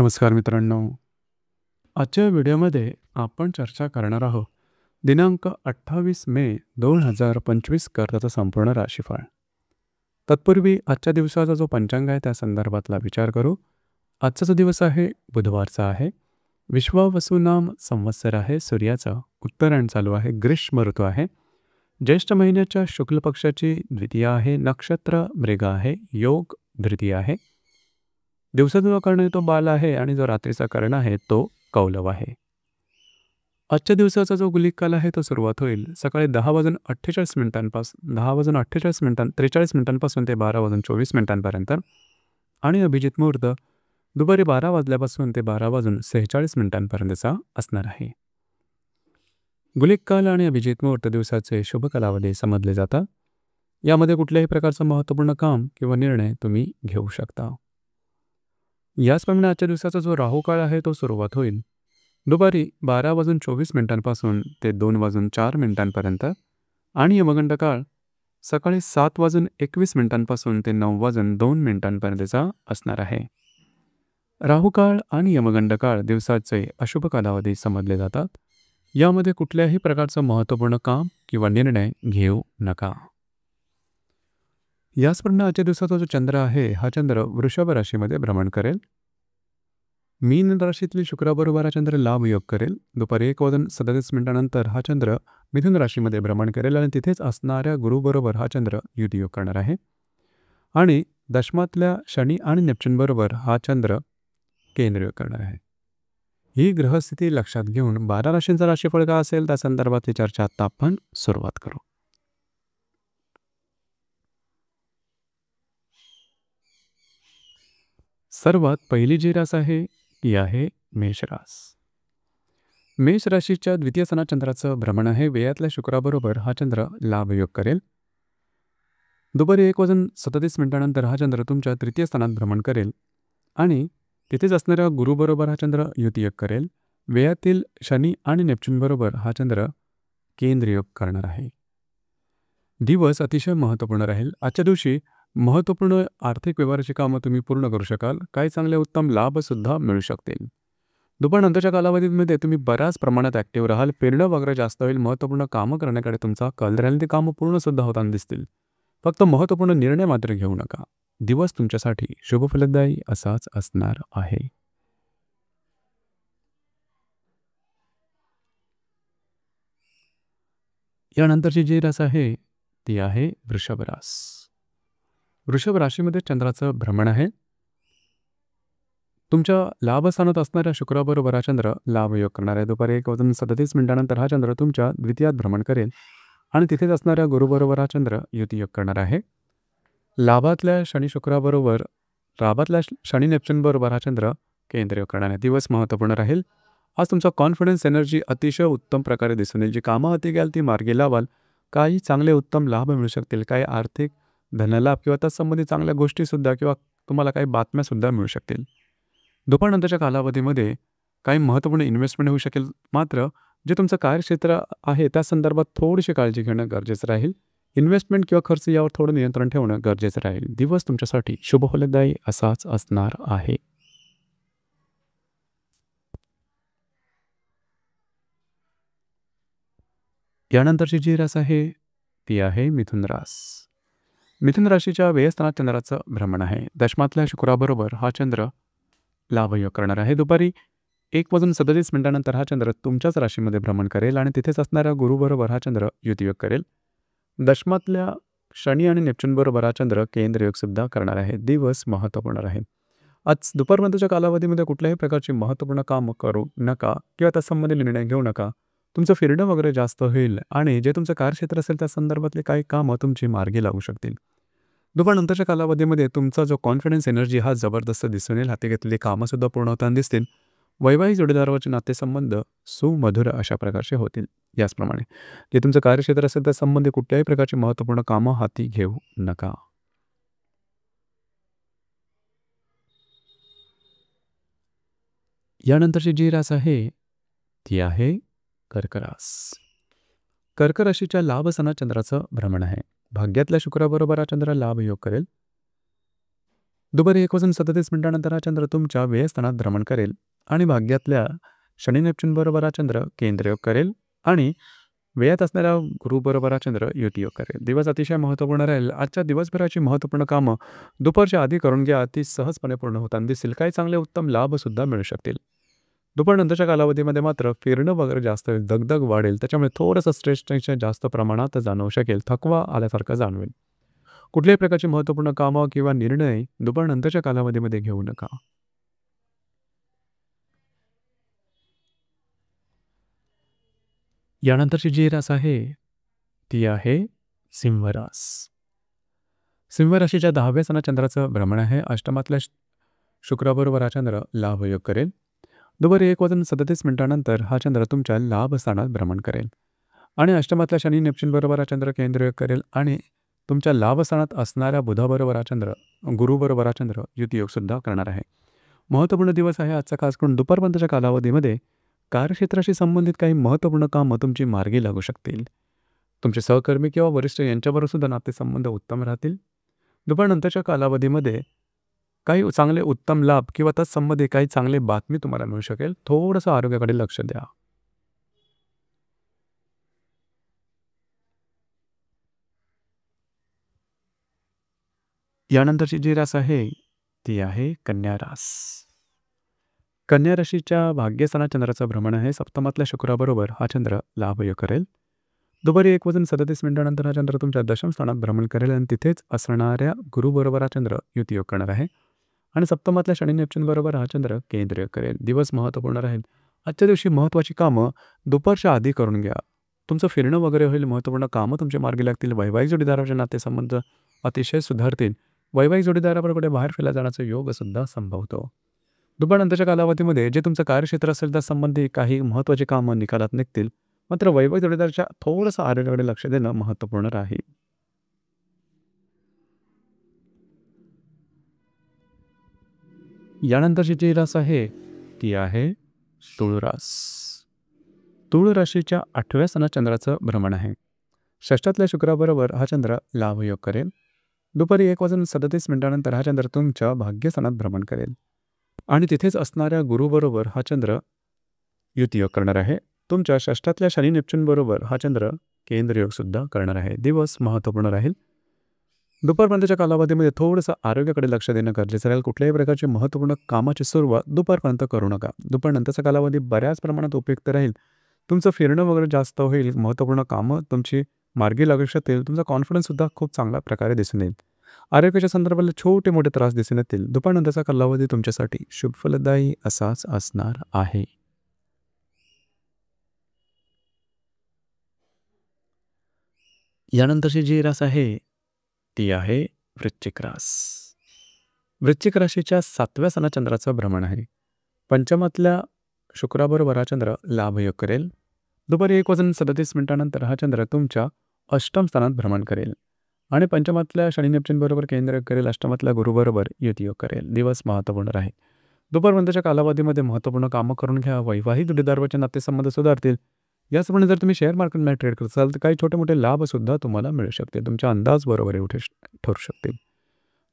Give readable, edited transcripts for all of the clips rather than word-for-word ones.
नमस्कार मित्रांनो. आजच्या व्हिडिओमध्ये आपण चर्चा करणार आहोत दिनांक 28 मे 2025 करताचा संपूर्ण राशीफळ. तत्पूर्वी आजच्या दिवसाचा जो पंचांग आहे त्या संदर्भातला विचार करू. आजचा जो दिवस आहे बुधवारचा आहे. विश्वावसुनाम संवत्सर आहे. सूर्याचा उत्तरायण चालू आहे. ग्रीष्म ऋतू आहे. ज्येष्ठ महिन्याच्या शुक्ल पक्षाची द्वितीया आहे. नक्षत्र मृग आहे. योग द्वितीय आहे. दिवसाचा जो कर्ण आहे तो बाल आहे आणि जो रात्रीचा कर्ण आहे तो कौलव आहे. आजच्या दिवसाचा जो गुलिक काल आहे तो सुरुवात होईल सकाळी 10:43 मिनिटांपासून ते 12:24 आणि अभिजित मुहूर्त दुपारी 12 वाजल्यापासून ते 12:46 असणार आहे. गुलिक काल आणि अभिजित मुहूर्त दिवसाचे शुभ कालावधी समजले जातात. यामध्ये कुठल्याही प्रकारचं महत्त्वपूर्ण काम किंवा निर्णय तुम्ही घेऊ शकता. याचप्रमाणे आजच्या दिवसाचा जो राहू काळ आहे तो सुरुवात होईल दुपारी 12:24 ते 2:04 आणि यमगंड काळ सकाळी 7:21 ते 9:02 असणार आहे. राहू काळ आणि यमगंड काळ दिवसाचे अशुभ कालावधी समजले जातात. यामध्ये कुठल्याही प्रकारचं महत्त्वपूर्ण काम किंवा निर्णय घेऊ नका. याचप्रमाणे आजच्या दिवसाचा जो चंद्र आहे हा चंद्र वृषभ राशीमध्ये भ्रमण करेल. मीन राशीतली शुक्राबरोबर हा चंद्र लाभ योग करेल. दुपारी 1:37 हा चंद्र मिथुन राशीमध्ये भ्रमण करेल आणि तिथेच असणाऱ्या गुरुबरोबर हा चंद्र युती योग करणार आहे. आणि दशमातल्या शनी आणि नेपच्यून बरोबर हा चंद्र केंद्र योग करणार आहे. ही ग्रहस्थिती लक्षात घेऊन 12 राशींचा राशीफळ का असेल त्या संदर्भातली चर्चा आता आपण सुरुवात करू. सर्वात पहिली जी रास आहे ती आहे मेषरास. मेष राशीच्या द्वितीय स्थानात चंद्राचं भ्रमण आहे. व्ययातल्या शुक्राबरोबर हा चंद्र लाभ योग करेल. दुपारी 1:37 हा चंद्र तुमच्या तृतीय स्थानात भ्रमण करेल आणि तिथेच असणाऱ्या गुरुबरोबर हा चंद्र युती योग करेल. व्ययातील शनी आणि नेपच्यून बरोबर हा चंद्र केंद्र योग करणार आहे. दिवस अतिशय महत्त्वपूर्ण राहील. आजच्या दिवशी महत्त्वपूर्ण आर्थिक व्यवहाराची कामं तुम्ही पूर्ण करू शकाल. काही चांगले उत्तम लाभसुद्धा मिळू शकतील. दुपारनंतरच्या कालावधीमध्ये तुम्ही बऱ्याच प्रमाणात ॲक्टिव्ह राहाल. पेरणं वगैरे जास्त होईल. महत्त्वपूर्ण कामं करण्याकडे तुमचा कल राहील. ती कामं पूर्णसुद्धा होताना दिसतील. फक्त महत्त्वपूर्ण निर्णय मात्र घेऊ नका. दिवस तुमच्यासाठी शुभफलदायी असाच असणार आहे. यानंतरची जी रास आहे ती आहे वृषभ रास. वृषभ राशीमध्ये चंद्राचं भ्रमण आहे. तुमच्या लाभस्थानात असणाऱ्या शुक्राबरोबर हा चंद्र लाभ योग करणार आहे. दुपारी 1:37 हा चंद्र तुमच्या द्वितीयात भ्रमण करेल आणि तिथेच असणाऱ्या गुरुबरोबर हा चंद्र युती योग करणार आहे. लाभातल्या शनी नेपच्यून बरोबर हा चंद्र केंद्र योग करणार आहे. दिवस महत्त्वपूर्ण राहील. आज तुमचा कॉन्फिडन्स एनर्जी अतिशय उत्तम प्रकारे दिसून येईल. जी कामं हाती घ्याल ती मार्गी लावाल. काही चांगले उत्तम लाभ मिळू शकतील. काही आर्थिक धनलाभ किंवा त्यासंबंधी चांगल्या गोष्टीसुद्धा किंवा तुम्हाला काही बातम्यासुद्धा मिळू शकतील. दुपारनंतरच्या कालावधीमध्ये काही महत्त्वपूर्ण इन्व्हेस्टमेंट होऊ शकेल. मात्र जे तुमचं कार्यक्षेत्र आहे त्या संदर्भात थोडीशी काळजी घेणं गरजेचं राहील. इन्व्हेस्टमेंट किंवा खर्च यावर थोडं नियंत्रण ठेवणं गरजेचं राहील. दिवस तुमच्यासाठी शुभफलदायी असाच असणार आहे. यानंतरची जी रास आहे ती आहे मिथुन रास. मिथुन राशीच्या व्ययस्थानात चंद्राचं भ्रमण आहे. दशमातल्या शुक्राबरोबर हा चंद्र लाभ योग करणार आहे. दुपारी 1:37 हा चंद्र तुमच्याच राशीमध्ये भ्रमण करेल आणि तिथेच असणाऱ्या गुरुबरोबर हा चंद्र युती योग करेल. दशमातल्या शनी आणि नेपच्यून बरोबर हा चंद्र केंद्र योग सुद्धा करणार आहे. दिवस महत्त्वपूर्ण राहील. आज दुपारनंतरच्या कालावधीमध्ये कुठल्याही प्रकारची महत्त्वपूर्ण कामं करू नका किंवा त्यासंबंधी निर्णय घेऊ नका. तुमचं फिरणं वगैरे जास्त होईल आणि जे तुमचं कार्यक्षेत्र असेल त्या संदर्भातली काही कामं तुमची मार्गी लागू शकतील. दुपारनंतरच्या कालावधीमध्ये तुमचा जो कॉन्फिडन्स एनर्जी हा जबरदस्त दिसून येईल. हाती घेतलेली कामंसुद्धा पूर्ण होताना दिसतील. वैवाहिक जोडीदाराचे नातेसंबंध सुमधुर अशा प्रकारचे होतील. याचप्रमाणे जे तुमचं कार्यक्षेत्र असेल त्या संबंधी कुठल्याही प्रकारची महत्त्वपूर्ण कामं हाती घेऊ नका. यानंतरची जी रास आहे ती आहे कर्क रास. कर्क राशीच्या लाभस्थानात चंद्राचं भ्रमण आहे. भाग्यातल्या शुक्राबरोबर हा चंद्र लाभ योग करेल. दुपारी 1:37 हा चंद्र तुमच्या व्ययस्थानात भ्रमण करेल आणि भाग्यातल्या शनी नेपच्यून बरोबर हा चंद्र केंद्रयोग करेल आणि व्ययात असणाऱ्या गुरुबरोबर हा चंद्र युतियोग करेल. दिवस अतिशय महत्त्वपूर्ण राहील. आजच्या दिवसभराची महत्त्वपूर्ण कामं दुपारच्या आधी करून घ्या. ती सहजपणे पूर्ण होताना दिसतील. काही चांगले उत्तम लाभसुद्धा मिळू शकतील. दुपारनंतरच्या कालावधीमध्ये मात्र फिरणं वगैरे जास्त होईल, दगदग वाढेल. त्याच्यामुळे थोडंसं स्ट्रेस टेन्शन जास्त प्रमाणात जाणवू शकेल. थकवा आल्यासारखं जाणवेल. कुठल्याही प्रकारची महत्त्वपूर्ण कामं किंवा निर्णय दुपारनंतरच्या कालावधीमध्ये घेऊ नका. यानंतरची जी रास आहे ती आहे सिंह रास. सिंह राशीच्या 10व्या स्थानात चंद्राचं भ्रमण आहे. अष्टमातल्या शुक्राबरोबर हा चंद्र लाभयोग करेल. दुपारी 1:37 हा चंद्र तुमच्या लाभ स्थानात भ्रमण करेल आणि अष्टमातल्या शनी नेपच्यून बरोबर हा चंद्र केंद्रयोग करेल आणि तुमच्या लाभ स्थानात असणाऱ्या बुधाबरोबर हा चंद्र गुरुबरोबर हा चंद्र युतियोगसुद्धा करणार आहे. महत्त्वपूर्ण दिवस आहे आजचा. खास करून दुपारपर्यंतच्या कालावधीमध्ये कार्यक्षेत्राशी संबंधित काही महत्त्वपूर्ण कामं तुमची मार्गी लागू शकतील. तुमचे सहकर्मी किंवा वरिष्ठ यांच्याबरोबर सुद्धा नातेसंबंध उत्तम राहतील. दुपारनंतरच्या कालावधीमध्ये काही चांगले उत्तम लाभ किंवा तत्संबंधी काही चांगली बातमी तुम्हाला मिळू शकेल. थोडंसं आरोग्याकडे लक्ष द्या. यानंतरची जी रास आहे ती आहे कन्या रास. कन्या राशीच्या भाग्यस्थानात चंद्राचं भ्रमण आहे. सप्तमातल्या शुक्राबरोबर हा चंद्र लाभयोग करेल. दुपारी 1:37 हा चंद्र तुमच्या दशम स्थानात भ्रमण करेल आणि तिथेच असणाऱ्या गुरुबरोबर हा चंद्र युतियोग करणार आहे आणि सप्तमातल्या शनी नेपच्यून बरोबर हा चंद्र केंद्रयोग करेल. दिवस महत्त्वपूर्ण राहील. आजच्या दिवशी महत्त्वाची कामं दुपारच्या आधी करून घ्या. तुमचं फिरणं वगैरे होईल. महत्त्वपूर्ण कामं तुमच्या मार्गी लागतील. वैवाहिक जोडीदाराचे नातेसंबंध अतिशय सुधारतील. वैवाहिक जोडीदाराबरोबर बाहेर फिरायला जाण्याचा योगसुद्धा संभवतो. दुपारनंतरच्या कालावधीमध्ये जे तुमचं कार्यक्षेत्र असेल त्या संबंधी काही महत्त्वाची कामं निकालात निघतील. मात्र वैवाहिक जोडीदाराच्या थोडंसं आरोग्याकडे लक्ष देणं महत्त्वपूर्ण राहील. यानंतरची जी रास आहे ती आहे तुळ रास. तुळ राशीच्या 8व्या स्थानात चंद्राचं भ्रमण आहे. षष्ठातल्या शुक्राबरोबर हा चंद्र लाभयोग करेल. दुपारी 1:37 हा चंद्र तुमच्या भाग्यस्थानात भ्रमण करेल आणि तिथेच असणाऱ्या गुरुबरोबर हा चंद्र युतियोग करणार आहे. तुमच्या षष्ठातल्या शनी नेपच्यून बरोबर हा चंद्र केंद्रयोगसुद्धा करणार आहे. दिवस महत्त्वपूर्ण राहील. दुपारपर्यंतच्या कालावधीमध्ये थोडंसं आरोग्याकडे लक्ष देणं गरजेचं राहील. कुठल्याही प्रकारची महत्त्वपूर्ण कामाची सुरुवात दुपारपर्यंत करू नका. दुपारनंतरचा कालावधी बऱ्याच प्रमाणात उपयुक्त राहील. तुमचं फिरणं वगैरे जास्त होईल. महत्त्वपूर्ण कामं तुमची मार्गी लागू शकतील. तुमचा कॉन्फिडन्ससुद्धा खूप चांगल्या प्रकारे दिसून येईल. आरोग्याच्या संदर्भातले छोटे मोठे त्रास दिसून येतील. दुपारनंतरचा कालावधी तुमच्यासाठी शुभफलदायी असाच असणार आहे. यानंतरची जी रास आहे ती आहे वृश्चिक रास. वृश्चिक राशीच्या 7व्या स्थानात चंद्राचं भ्रमण आहे. पंचमातल्या शुक्राबरोबर हा चंद्र लाभयोग करेल. दुपारी 1:37 हा चंद्र तुमच्या अष्टम स्थानात भ्रमण करेल आणि पंचमातल्या शनी नेपच्यून बरोबर केंद्रयोग करेल. अष्टमातल्या गुरुबरोबर युतियोग करेल. दिवस महत्त्वपूर्ण राहील. दुपारपर्यंतच्या कालावधीमध्ये महत्त्वपूर्ण कामं करून घ्या. वैवाहिक जोडीदाराचे नातेसंबंध सुधारतील. याचप्रमाणे जर तुम्ही शेअर मार्केटमध्ये ट्रेड करत असाल तर काही छोटे मोठे लाभसुद्धा तुम्हाला मिळू शकतील. तुमच्या अंदाज बरोबर ठरू शकतील.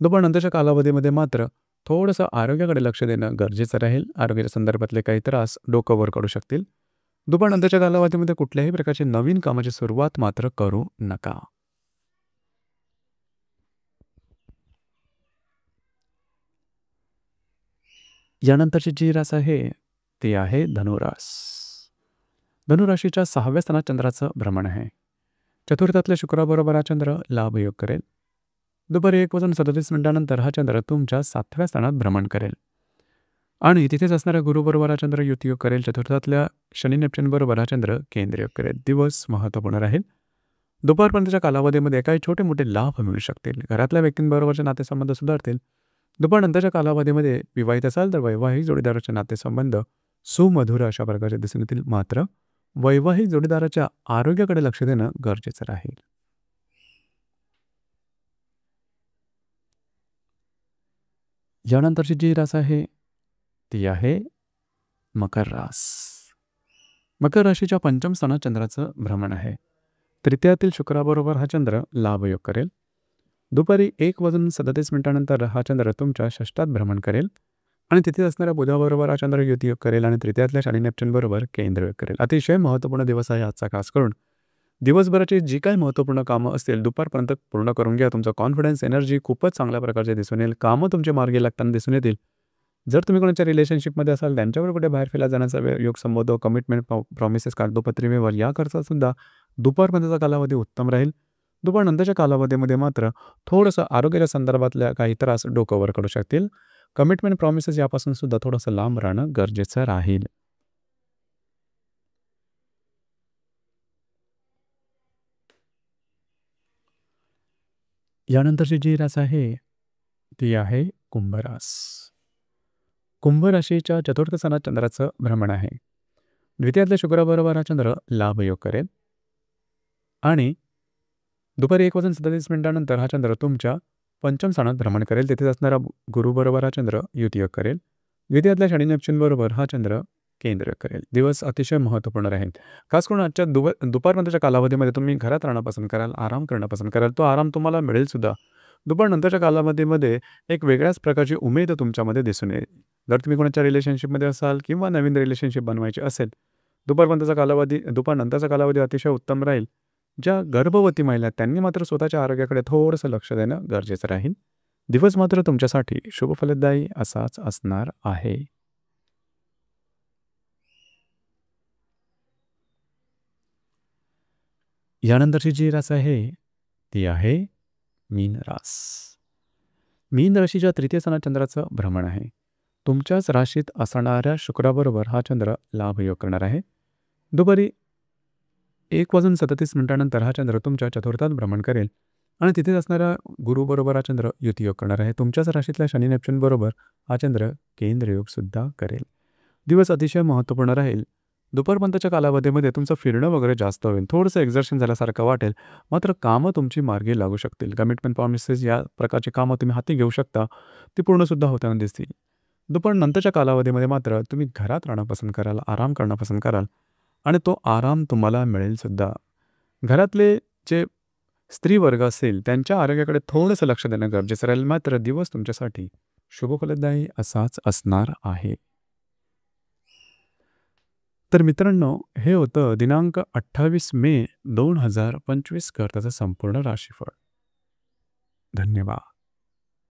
दुपारनंतरच्या कालावधीमध्ये मात्र थोडंसं आरोग्याकडे लक्ष देणं गरजेचं राहील. आरोग्याच्या संदर्भातले काही त्रास डोकं वर काढू शकतील. दुपारनंतरच्या कालावधीमध्ये कुठल्याही प्रकारची नवीन कामाची सुरुवात मात्र करू नका. यानंतरची जी रास आहे ती आहे धनुरास. धनुराशीच्या 6व्या स्थानात चंद्राचं भ्रमण आहे. चतुर्थातल्या शुक्राबरोबर हा चंद्र लाभयोग करेल. दुपारी 1:37 हा चंद्र तुमच्या 7व्या स्थानात भ्रमण करेल आणि तिथेच असणाऱ्या गुरुबरोबर हा चंद्र युतियोग करेल. चतुर्थातल्या शनी नेपच्यून बरोबर हा चंद्र केंद्रयोग करेल. दिवस महत्त्वपूर्ण राहील. दुपारपर्यंतच्या कालावधीमध्ये काही छोटे मोठे लाभ मिळू शकतील. घरातल्या व्यक्तींबरोबरचे नातेसंबंध सुधारतील. दुपारनंतरच्या कालावधीमध्ये विवाहित असाल तर वैवाहिक जोडीदाराचे नातेसंबंध सुमधुर अशा प्रकारचे दिसून येतील. मात्र वैवाहिक जोडीदाराच्या आरोग्याकडे लक्ष देणं गरजेचं राहील. यानंतरची जी रास आहे ती आहे मकर रास. मकर राशीच्या 5म स्थानात चंद्राचं भ्रमण आहे. तृतीयातील शुक्राबरोबर हा चंद्र लाभयोग करेल. दुपारी 1:37 हा चंद्र तुमच्या षष्ठात भ्रमण करेल आणि तिथे असणाऱ्या बुधाबरोबर हा चंद्र युतियोग करेल आणि तृतीयातल्या शनी नेपच्यून बरोबर केंद्रयोग करेल. अतिशय महत्त्वपूर्ण दिवस आहे आजचा, खास करून दिवसभराची जी काही महत्त्वपूर्ण कामं असतील दुपारपर्यंत पूर्ण करून घ्या. तुमचा कॉन्फिडन्स, एनर्जी खूपच चांगल्या प्रकारचे दिसून येईल. कामं तुमच्या मार्गी लागताना दिसून येतील. जर तुम्ही कोणाच्या रिलेशनशिपमध्ये असाल, त्यांच्यावर कुठे बाहेर फिरायला जाण्याचा योग संभवतो. कमिटमेंट, प्रॉमिसेस, कागदोपत्री व्यवहार याकरता सुद्धा दुपारपर्यंतचा कालावधी उत्तम राहील. दुपारनंतरच्या कालावधीमध्ये मात्र थोडंसं आरोग्याच्या संदर्भातल्या काही त्रास डोकं वर करू शकतील. कमिटमेंट, प्रॉमिसेस यापासून सुद्धा थोडंसं लांब राहणं गरजेचं राहील. यानंतरची जी रास आहे ती आहे कुंभ रास. कुंभ राशीच्या चतुर्थ स्थानात चंद्राचं भ्रमण आहे. द्वितीयातल्या शुक्राबरोबर हा चंद्र लाभयोग करेल आणि दुपारी 1:37 हा चंद्र तुमच्या पंचम स्थानात भ्रमण करेल. तिथेच असणारा गुरुबरोबर हा चंद्र युतियोग करेल. द्वितीयातल्या शनी नेपच्यून बरोबर हा चंद्र केंद्र करेल. दिवस अतिशय महत्त्वपूर्ण राहील. खास करून आजच्या दुपारनंतरच्या कालावधीमध्ये तुम्ही घरात राहणं पसंत कराल, आराम करणं पसंत कराल. तो आराम तुम्हाला मिळेल सुद्धा. दुपारनंतरच्या कालावधीमध्ये एक वेगळ्याच प्रकारची उमेद तुमच्यामध्ये दिसून येईल. जर तुम्ही कोणाच्या रिलेशनशिपमध्ये असाल किंवा नवीन रिलेशनशिप बनवायची असेल, दुपारनंतरचा कालावधी अतिशय उत्तम राहील. ज्या गर्भवती महिला आहेत त्यांनी मात्र स्वतःच्या आरोग्याकडे थोडंसं लक्ष देणं गरजेचं राहील. दिवस मात्र तुमच्यासाठी शुभफलदायी असाच असणार आहे. यानंतरची जी रास आहे ती आहे मीन रास. मीन राशीच्या तृतीय स्थानात चंद्राचं भ्रमण आहे. तुमच्याच राशीत असणाऱ्या शुक्राबरोबर हा चंद्र लाभयोग करणार आहे. दुपारी 1:37 हा चंद्र तुमच्या चतुर्थात भ्रमण करेल आणि तिथेच असणाऱ्या गुरुबरोबर हा चंद्र युतियोग करणार आहे. तुमच्याच राशीतल्या शनी नेपच्यून बरोबर हा चंद्र केंद्रयोग सुद्धा करेल. दिवस अतिशय महत्त्वपूर्ण राहील. दुपारपर्यंतच्या कालावधीमध्ये तुमचं फिरणं वगैरे जास्त होईल. थोडंसं एक्झर्शन झाल्यासारखं वाटेल. मात्र कामं तुमची मार्गी लागू शकतील. कमिटमेंट, प्रॉमिसेस या प्रकारची कामं तुम्ही हाती घेऊ शकता. ती पूर्णसुद्धा होताना दिसतील. दुपारनंतरच्या कालावधीमध्ये मात्र तुम्ही घरात राहणं पसंत कराल, आराम करणं पसंत कराल आणि तो आराम तुम्हाला मिळेल सुद्धा. घरातले जे स्त्रीवर्ग असेल त्यांच्या आरोग्याकडे थोडंसं लक्ष देणं गरजेचं राहील. मात्र दिवस तुमच्यासाठी शुभफलदायी असाच असणार आहे. तर मित्रांनो, हे होतं दिनांक 28 मे 2025 करताचं संपूर्ण राशीफळ. धन्यवाद.